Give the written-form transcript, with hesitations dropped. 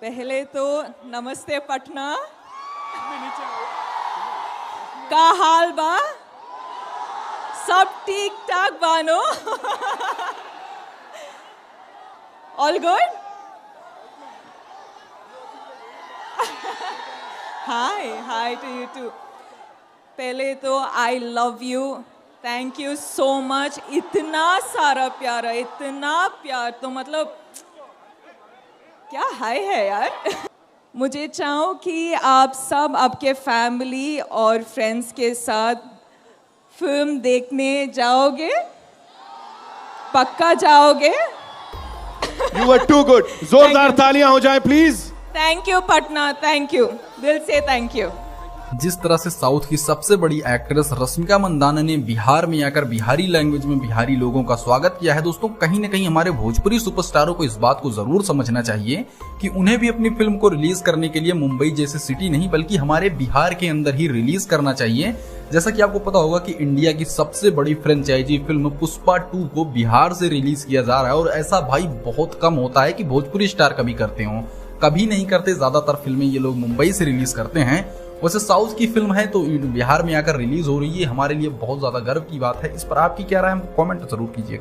पहले तो नमस्ते पटना का हाल बा सब ठीक ठाक बानो all good hi to you too पहले तो I love you thank you so much इतना सारा प्यार है इतना प्यार तो मतलब क्या हाय है यार मुझे चाहो कि आप सब आपके फैमिली और फ्रेंड्स के साथ फिल्म देखने जाओगे पक्का जाओगे You were too good. जोरदार तालियां हो जाएं please. Thank you Patna thank you दिल से थैंक यू। जिस तरह से साउथ की सबसे बड़ी एक्ट्रेस रश्मिका मंदाना ने बिहार में आकर बिहारी लैंग्वेज में बिहारी लोगों का स्वागत किया है, दोस्तों कहीं न कहीं हमारे भोजपुरी सुपरस्टारों को इस बात को जरूर समझना चाहिए कि उन्हें भी अपनी फिल्म को रिलीज करने के लिए मुंबई जैसे सिटी नहीं बल्कि हमारे बिहार के अंदर ही रिलीज करना चाहिए। जैसा कि आपको पता होगा कि इंडिया की सबसे बड़ी फ्रेंचाइजी फिल्म पुष्पा 2 को बिहार से रिलीज किया जा रहा है और ऐसा भाई बहुत कम होता है कि भोजपुरी स्टार कभी करते हो, कभी नहीं करते। ज्यादातर फिल्में ये लोग मुंबई से रिलीज करते हैं। वैसे साउथ की फिल्म है तो बिहार में आकर रिलीज हो रही है, हमारे लिए बहुत ज्यादा गर्व की बात है। इस पर आपकी क्या राय है, कमेंट जरूर कीजिएगा।